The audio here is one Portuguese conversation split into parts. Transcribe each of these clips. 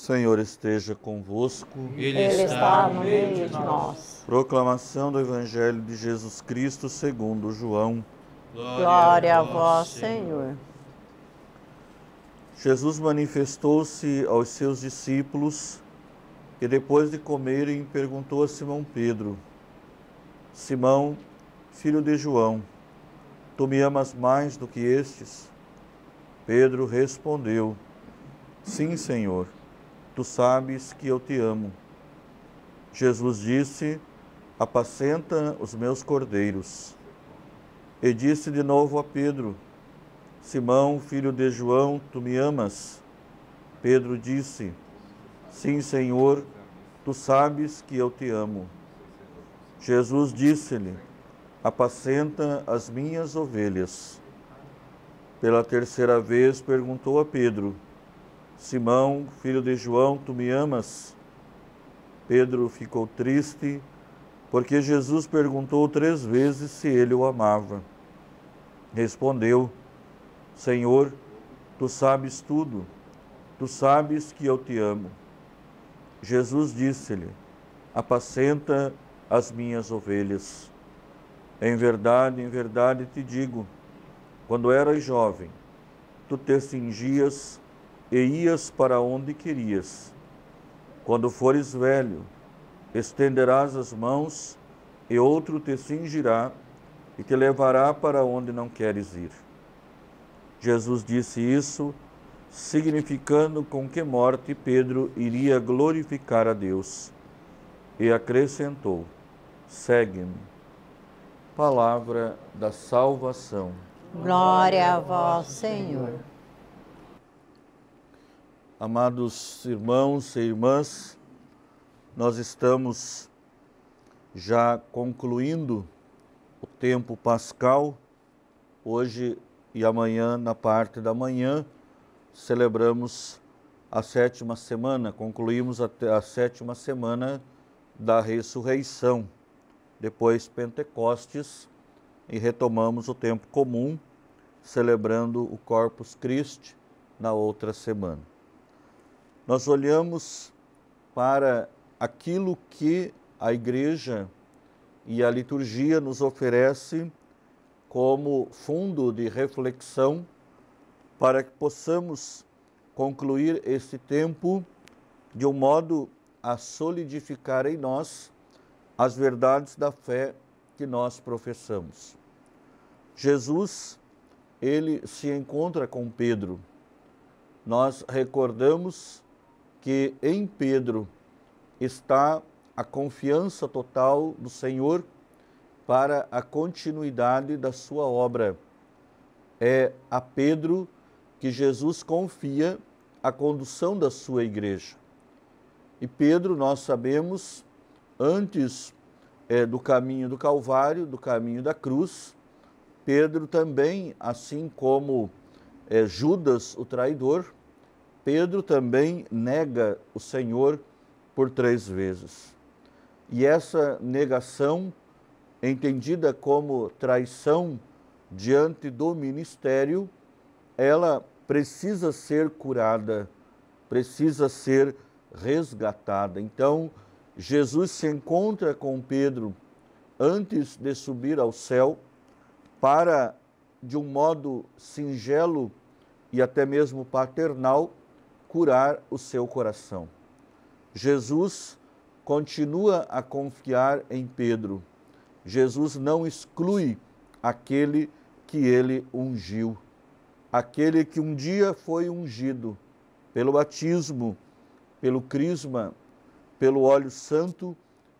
Senhor esteja convosco. Ele está no meio de nós. Proclamação do Evangelho de Jesus Cristo segundo João. Glória a vós, Senhor. Jesus manifestou-se aos seus discípulos e, depois de comerem, perguntou a Simão Pedro: Simão, filho de João, tu me amas mais do que estes? Pedro respondeu: Sim, Senhor, tu sabes que eu te amo. Jesus disse: Apacenta os meus cordeiros. E disse de novo a Pedro: Simão, filho de João, tu me amas? Pedro disse: Sim, Senhor, tu sabes que eu te amo. Jesus disse-lhe: Apacenta as minhas ovelhas. Pela terceira vez perguntou a Pedro: Simão, filho de João, tu me amas? Pedro ficou triste, porque Jesus perguntou 3 vezes se ele o amava. Respondeu: Senhor, tu sabes tudo, tu sabes que eu te amo. Jesus disse-lhe: Apacenta as minhas ovelhas. Em verdade te digo, quando eras jovem, tu te cingias e ias para onde querias. Quando fores velho, estenderás as mãos e outro te cingirá e te levará para onde não queres ir. Jesus disse isso, significando com que morte Pedro iria glorificar a Deus. E acrescentou: Segue-me. Palavra da salvação. Glória a vós, Senhor. Amados irmãos e irmãs, nós estamos já concluindo o tempo pascal. Hoje e amanhã, na parte da manhã, celebramos a 7ª semana, concluímos a 7ª semana da ressurreição, depois Pentecostes, e retomamos o tempo comum, celebrando o Corpus Christi na outra semana. Nós olhamos para aquilo que a Igreja e a liturgia nos oferece como fundo de reflexão para que possamos concluir esse tempo de um modo a solidificar em nós as verdades da fé que nós professamos. Jesus, ele se encontra com Pedro. Nós recordamos que em Pedro está a confiança total do Senhor para a continuidade da sua obra. É a Pedro que Jesus confia a condução da sua igreja. E Pedro, nós sabemos, antes do caminho do Calvário, do caminho da cruz, Pedro também, assim como Judas, o traidor, Pedro também nega o Senhor por 3 vezes. E essa negação, entendida como traição diante do ministério, ela precisa ser curada, precisa ser resgatada. Então, Jesus se encontra com Pedro antes de subir ao céu para, de um modo singelo e até mesmo paternal, curar o seu coração. Jesus continua a confiar em Pedro. Jesus não exclui aquele que ele ungiu, aquele que um dia foi ungido pelo batismo, pelo crisma, pelo óleo santo,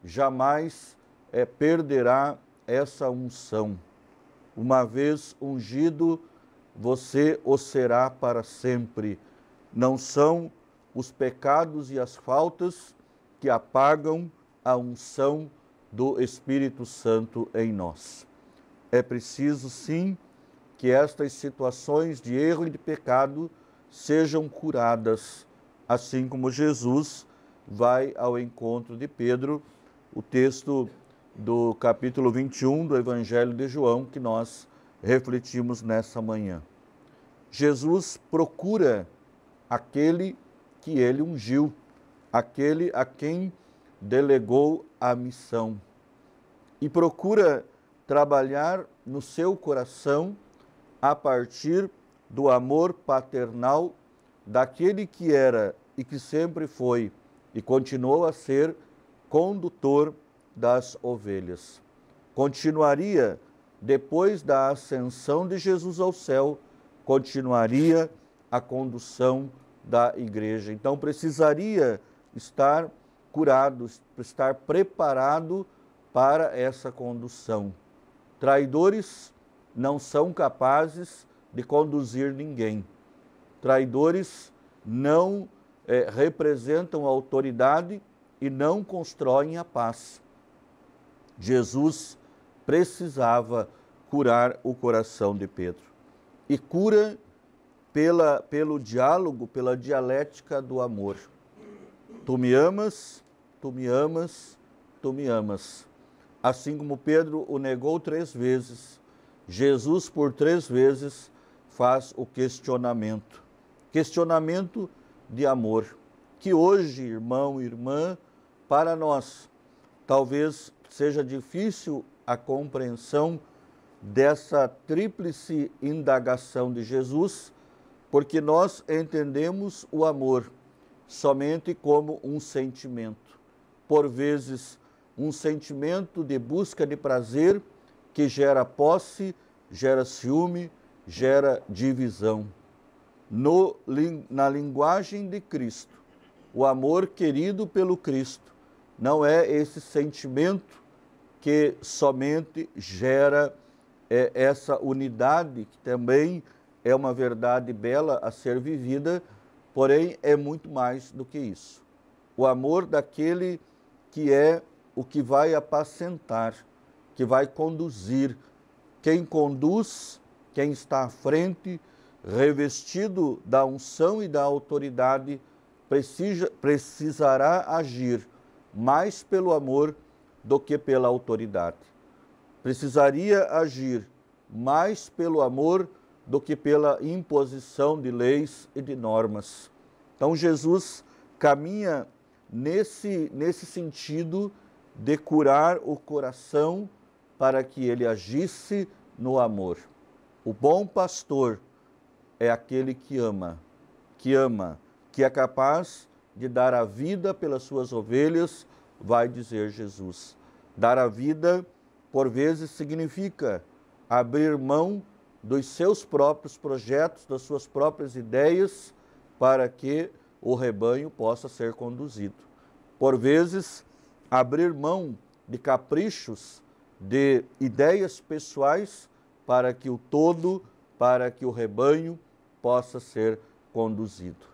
jamais perderá essa unção. Uma vez ungido, você o será para sempre. Não são os pecados e as faltas que apagam a unção do Espírito Santo em nós. É preciso, sim, que estas situações de erro e de pecado sejam curadas, assim como Jesus vai ao encontro de Pedro. O texto do capítulo 21 do Evangelho de João que nós refletimos nessa manhã. Jesus procura aquele que que ele ungiu, aquele a quem delegou a missão. E procura trabalhar no seu coração a partir do amor paternal daquele que era e que sempre foi e continuou a ser condutor das ovelhas. Continuaria, depois da ascensão de Jesus ao céu, continuaria a condução da igreja. Então precisaria estar curado, estar preparado para essa condução. Traidores não são capazes de conduzir ninguém. Traidores não representam a autoridade e não constroem a paz. Jesus precisava curar o coração de Pedro. E cura pelo diálogo, pela dialética do amor. Tu me amas, tu me amas, tu me amas. Assim como Pedro o negou 3 vezes, Jesus por 3 vezes faz o questionamento. Questionamento de amor. Que hoje, irmão e irmã, para nós, talvez seja difícil a compreensão dessa tríplice indagação de Jesus, porque nós entendemos o amor somente como um sentimento. Por vezes, um sentimento de busca de prazer que gera posse, gera ciúme, gera divisão. Na linguagem de Cristo, o amor querido pelo Cristo não é esse sentimento que somente gera essa unidade, que também é uma verdade bela a ser vivida, porém é muito mais do que isso. O amor daquele que é o que vai apacentar, que vai conduzir. Quem conduz, quem está à frente, revestido da unção e da autoridade, precisará agir mais pelo amor do que pela autoridade. Precisaria agir mais pelo amor do que pela imposição de leis e de normas. Então Jesus caminha nesse sentido de curar o coração para que ele agisse no amor. O bom pastor é aquele que ama, que é capaz de dar a vida pelas suas ovelhas, vai dizer Jesus. Dar a vida, por vezes, significa abrir mão dos seus próprios projetos, das suas próprias ideias, para que o rebanho possa ser conduzido. Por vezes, abrir mão de caprichos, de ideias pessoais, para que o todo, para que o rebanho possa ser conduzido.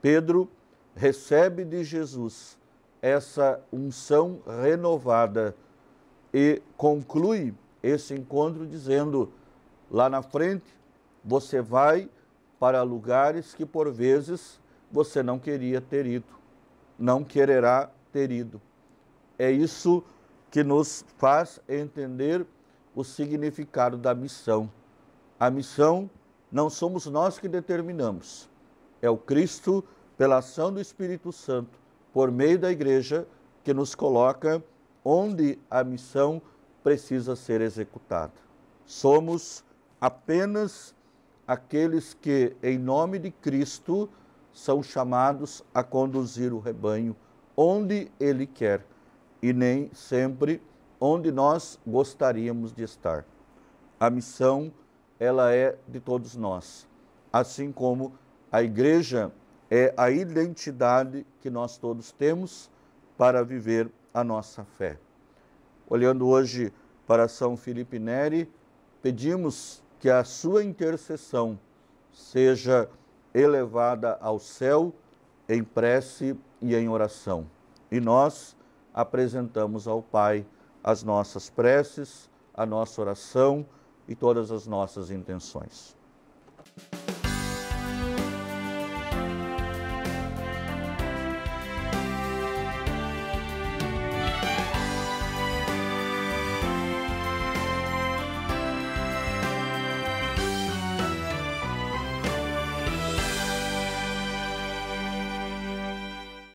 Pedro recebe de Jesus essa unção renovada e conclui esse encontro dizendo: lá na frente você vai para lugares que por vezes você não queria ter ido, não quererá ter ido. É isso que nos faz entender o significado da missão. A missão não somos nós que determinamos, é o Cristo, pela ação do Espírito Santo, por meio da igreja, que nos coloca onde a missão precisa ser executada. Somos apenas aqueles que, em nome de Cristo, são chamados a conduzir o rebanho onde Ele quer e nem sempre onde nós gostaríamos de estar. A missão, ela é de todos nós, assim como a igreja é a identidade que nós todos temos para viver a nossa fé. Olhando hoje para São Felipe Neri, pedimos que a sua intercessão seja elevada ao céu em prece e em oração. E nós apresentamos ao Pai as nossas preces, a nossa oração e todas as nossas intenções.